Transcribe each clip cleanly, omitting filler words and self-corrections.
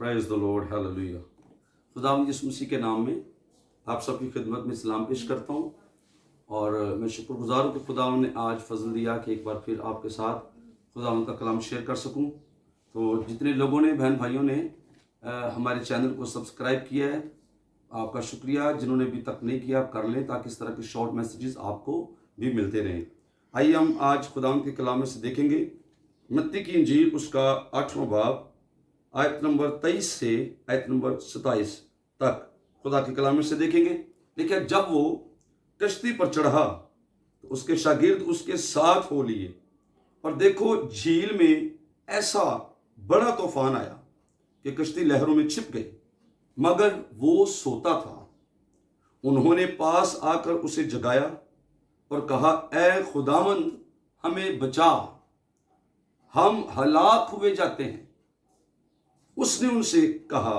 Praise the Lord, hallelujah. खुदावंद यीशु मसीह के नाम में आप सबकी खिदमत में सलाम पेश करता हूँ और मैं शुक्रगुजार हूँ कि खुदावंद ने आज फजल दिया कि एक बार फिर आपके साथ खुदावंद का कलाम शेयर कर सकूँ। तो जितने लोगों ने, बहन भाइयों ने हमारे चैनल को सब्सक्राइब किया है, आपका शुक्रिया। जिन्होंने अभी तक नहीं किया, आप कर लें ताकि इस तरह के शॉर्ट मैसेजेस आपको भी मिलते रहें। आइए हम आज खुदावंद के कलाम में से देखेंगे मत्ती की इंजील उसका 8वां बाब आयत नंबर 23 से आयत नंबर 27 तक खुदा के कलाम में से देखेंगे। देखिए, जब वो कश्ती पर चढ़ा तो उसके शागिर्द उसके साथ हो लिए और देखो झील में ऐसा बड़ा तूफान आया कि कश्ती लहरों में छिप गई, मगर वो सोता था। उन्होंने पास आकर उसे जगाया और कहा, ऐ खुदावंद हमें बचा, हम हलाक हुए जाते हैं। उसने उनसे कहा,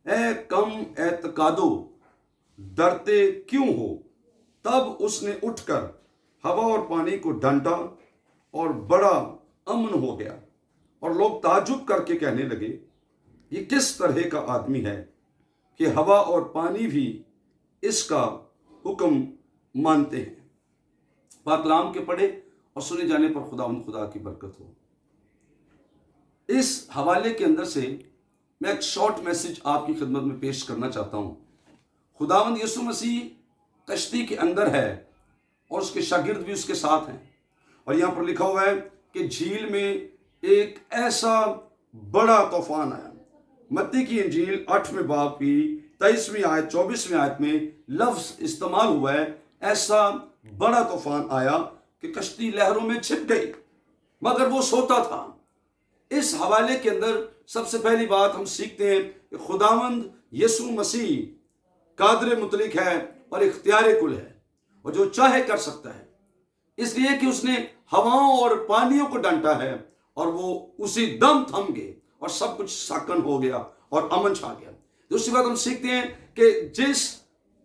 ऐ कम एतकादो, डरते क्यों हो? तब उसने उठकर हवा और पानी को डांटा और बड़ा अमन हो गया। और लोग ताजुब करके कहने लगे, ये किस तरह का आदमी है कि हवा और पानी भी इसका हुक्म मानते हैं। पाक कलाम के पढ़े और सुने जाने पर खुदा की बरकत हो। इस हवाले के अंदर से मैं एक शॉर्ट मैसेज आपकी खिदमत में पेश करना चाहता हूं। खुदावंद यीशु मसीह कश्ती के अंदर है और उसके शागिर्द भी उसके साथ हैं। और यहां पर लिखा हुआ है कि झील में एक ऐसा बड़ा तूफान आया। मत्ती की इंजील 8वें बाब की 23वीं आयत 24वीं आयत में लफ्ज इस्तेमाल हुआ है, ऐसा बड़ा तूफान आया कि कश्ती लहरों में छिप गई, मगर वो सोता था। इस हवाले के अंदर सबसे पहली बात हम सीखते हैं कि खुदावंद यीशु मसीह कादर मुतलिक है और इख्तियार कुल है और जो चाहे कर सकता है, इसलिए कि उसने हवाओं और पानियों को डांटा है और वो उसी दम थम गए और सब कुछ साकन हो गया और अमन छा गया। दूसरी बात हम सीखते हैं कि जिस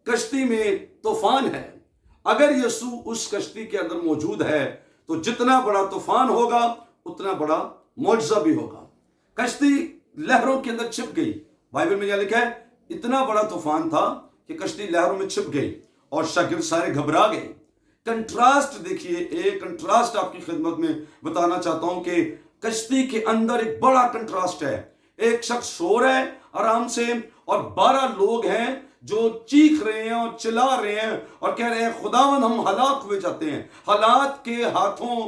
कश्ती में तूफान है, अगर यीशु उस कश्ती के अंदर मौजूद है तो जितना बड़ा तूफान होगा उतना बड़ा मौजज़ा भी होगा। कश्ती लहरों के अंदर छिप गई। बाइबल में यह लिखा है, इतना बड़ा तूफान था कि कश्ती लहरों में छिप गई और शागिर्द सारे घबरा गए। कंट्रास्ट देखिए, एक कंट्रास्ट आपकी खिदमत में बताना चाहता हूं कि कश्ती के अंदर एक बड़ा कंट्रास्ट है। एक शख्स सो रहा है आराम से और 12 लोग हैं जो चीख रहे हैं और चिल्ला रहे हैं और कह रहे हैं, खुदावन हम हलाक हुए जाते हैं। हालात के हाथों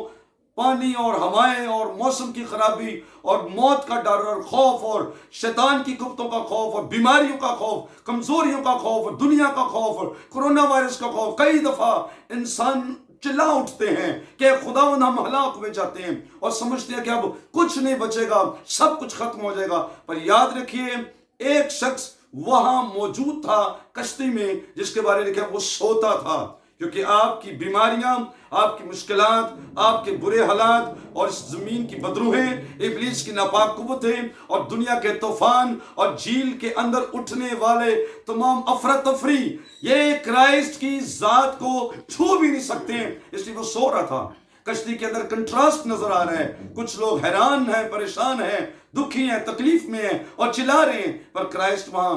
पानी और हवाएं और मौसम की खराबी और मौत का डर और खौफ और शैतान की गुप्तों का खौफ और बीमारियों का खौफ, कमजोरियों का खौफ और दुनिया का खौफ और कोरोना वायरस का खौफ। कई दफा इंसान चिल्ला उठते हैं कि खुदावंद हम हलाक हुए जाते हैं और समझते हैं कि अब कुछ नहीं बचेगा, सब कुछ खत्म हो जाएगा। पर याद रखिए, एक शख्स वहां मौजूद था कश्ती में जिसके बारे में लिखा वो सोता था, क्योंकि आपकी बीमारियां, आपकी मुश्किलात, आपके बुरे हालात और इस जमीन की बदरूहें, इब्लीस की नापाक कुव्वतें और दुनिया के तूफान और झील के अंदर उठने वाले तमाम अफरा तफरी, ये क्राइस्ट की जात को छू भी नहीं सकते, इसलिए वो सो रहा था। कश्ती के अंदर कंट्रास्ट नजर आ रहा है। कुछ लोग हैरान हैं, परेशान हैं, दुखी हैं, तकलीफ में हैं और चिल्ला रहे हैं, पर क्राइस्ट वहां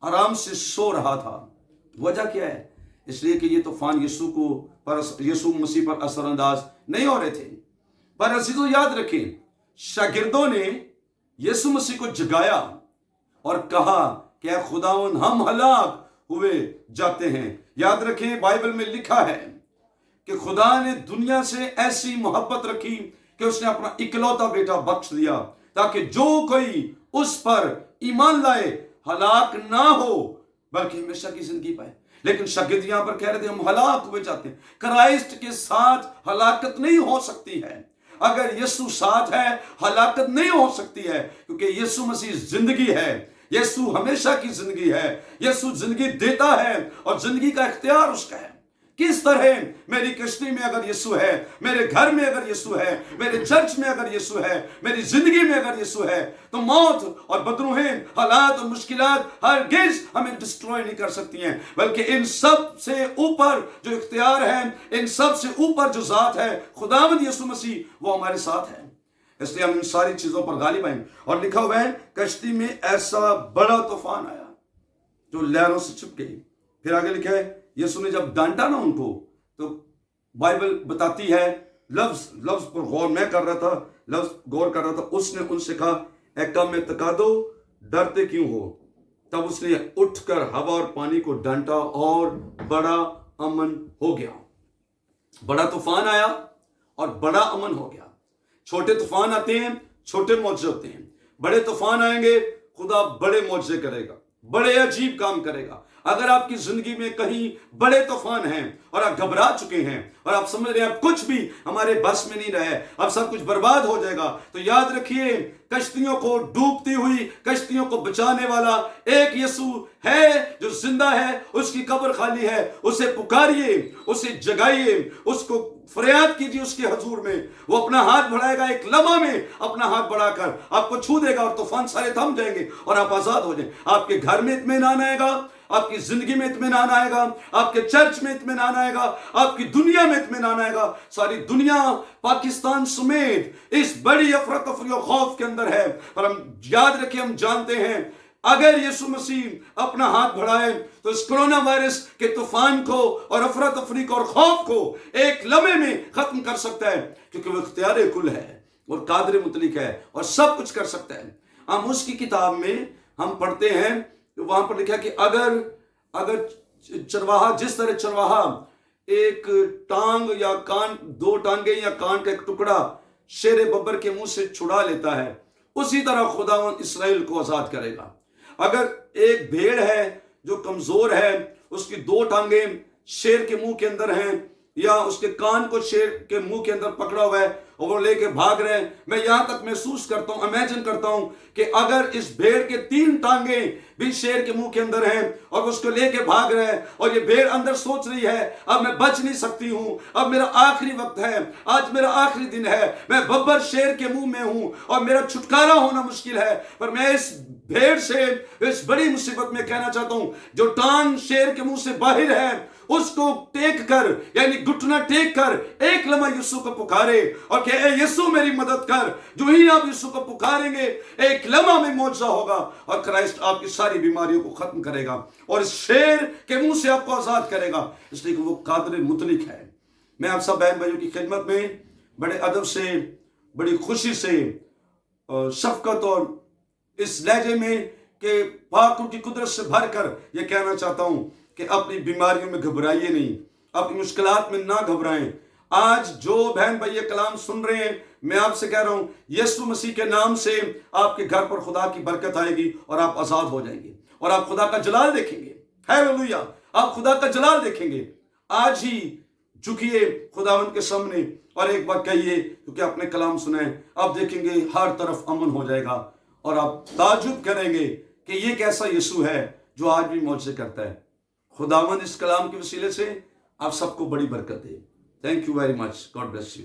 आराम से सो रहा था। वजह क्या है? इसलिए कि ये तूफान यीशु मसीह पर असरअंदाज नहीं हो रहे थे। पर अजीजों याद रखें, शागिर्दों ने यीशु मसीह को जगाया और कहा कि खुदावन हम हलाक हुए जाते हैं। याद रखें, बाइबल में लिखा है कि खुदा ने दुनिया से ऐसी मोहब्बत रखी कि उसने अपना इकलौता बेटा बख्श दिया ताकि जो कोई उस पर ईमान लाए हलाक ना हो बल्कि हमेशा की जिंदगी पाए। लेकिन शागिर्द यहां पर कह रहे थे हम हलाक हुए जाते हैं। क्राइस्ट के साथ हलाकत नहीं हो सकती है। अगर यीशु साथ है हलाकत नहीं हो सकती है, क्योंकि यीशु मसीह जिंदगी है, यीशु हमेशा की जिंदगी है, यीशु जिंदगी देता है और जिंदगी का इख्तियार उसका है। किस तरह मेरी कश्ती में अगर यीशु है, मेरे घर में अगर यीशु है, मेरे चर्च में अगर यीशु है, मेरी जिंदगी में अगर यीशु है, तो मौत और बदरूहें, हालात और मुश्किलात हरगिज हमें डिस्ट्रॉय नहीं कर सकती हैं, बल्कि इन सब से ऊपर जो इख्तियार है, इन सब से ऊपर जो जात है खुदावंद यीशु मसीह, वो हमारे साथ है। इसलिए हम इन सारी चीजों पर गालिब आएंगे। और लिखा हुआ है कश्ती में ऐसा बड़ा तूफान आया जो लहरों से छिप गई। फिर आगे लिखा है यीशु ने जब डांटा ना उनको, तो बाइबल बताती है, लफ्ज पर गौर मैं कर रहा था, लफ्ज गौर कर रहा था, उसने उनसे कहा ए कम में तका दो, डरते क्यों हो। तब उसने उठकर हवा और पानी को डांटा और बड़ा अमन हो गया। बड़ा तूफान आया और बड़ा अमन हो गया। छोटे तूफान आते हैं, छोटे मौजे होते हैं। बड़े तूफान आएंगे, खुदा बड़े मौजे करेगा, बड़े अजीब काम करेगा। अगर आपकी जिंदगी में कहीं बड़े तूफान हैं और आप घबरा चुके हैं और आप समझ रहे हैं अब कुछ भी हमारे बस में नहीं रहे, अब सब कुछ बर्बाद हो जाएगा, तो याद रखिए कश्तियों को, डूबती हुई कश्तियों को बचाने वाला एक यीशु है जो जिंदा है, उसकी कब्र खाली है। उसे पुकारिए, उसे जगाइए, उसको फरियाद कीजिए उसके हजूर में। वो अपना हाथ बढ़ाएगा, एक लम्हा में अपना हाथ बढ़ाकर आपको छू देगा और तूफान सारे थम जाएंगे और आप आजाद हो जाएंगे। आपके घर में इत्मीनान आएगा, आपकी जिंदगी में इत्मीनान आएगा, आपके चर्च में इत्मीनान आएगा, आपकी दुनिया में इत्मीनान आएगा। सारी दुनिया पाकिस्तान समेत इस बड़ी अफरा तफरी और खौफ के अंदर है, पर हम याद रखें, हम जानते हैं अगर यीशु मसीह अपना हाथ बढ़ाए तो इस कोरोना वायरस के तूफान को और अफरा तफरी को और खौफ को एक लम्हे में खत्म कर सकता है, क्योंकि वो इख्तियार कुल है और कादिर मुतलिक है और सब कुछ कर सकता है। हम उसकी किताब में हम पढ़ते हैं, वहां पर लिखा कि अगर चरवाहा, जिस तरह चरवाहा एक टांग या कान, दो टांगे या कान का एक टुकड़ा शेर बब्बर के मुंह से छुड़ा लेता है, उसी तरह खुदावंद इसराइल को आजाद करेगा। अगर एक भेड़ है जो कमजोर है, उसकी दो टांगे शेर के मुंह के अंदर हैं या उसके कान को शेर के मुंह के अंदर पकड़ा हुआ है और वो लेके भाग रहे हैं, मैं यहां तक महसूस करता हूं, इमेजिन करता हूं कि अगर इस भेड़ के 3 टांगे भी शेर के मुंह के अंदर हैं और उसको लेके भाग रहे हैं और ये भेड़ अंदर सोच रही है अब मैं बच नहीं सकती हूं, अब मेरा आखिरी वक्त है, आज मेरा आखिरी दिन है, मैं बब्बर शेर के मुंह में हूं और मेरा छुटकारा होना मुश्किल है। पर मैं इस भेड़ से, इस बड़ी मुसीबत में कहना चाहता हूं, जो टांग शेर के मुंह से बाहर है उसको टेक कर, यानी घुटना टेक कर एक लम्हा यीशु को पुकारे और कहे यीशु मेरी मदद कर। जो ही आप यीशु को पुकारेंगे एक लम्हा में मौजज़ा होगा और क्राइस्ट आपकी सारी बीमारियों को खत्म करेगा और इस शेर के मुंह से आपको आजाद करेगा, इसलिए कि वो कादिर मुतलिक है। मैं आप सब बहन भाइयों की खिदमत में बड़े अदब से, बड़ी खुशी से, शफकत और इस लहजे में कि पाक की कुदरत से भरकर यह कहना चाहता हूं कि अपनी बीमारियों में घबराइए नहीं, अपनी मुश्किलात में ना घबराएं। आज जो बहन भाई ये कलाम सुन रहे हैं, मैं आपसे कह रहा हूं यीशु मसीह के नाम से आपके घर पर खुदा की बरकत आएगी और आप आजाद हो जाएंगे और आप खुदा का जलाल देखेंगे। हालेलुया, आप खुदा का जलाल देखेंगे। आज ही झुकिए खुदावंद के सामने और एक बार कहिए, क्योंकि आपने कलाम सुने, आप देखेंगे हर तरफ अमन हो जाएगा और आप ताजुब करेंगे कि ये कैसा यीशु है जो आज भी मौजज़े करता है। खुदावंद इस कलाम के वसीले से आप सबको बड़ी बरकत दे। Thank you very much, God bless you.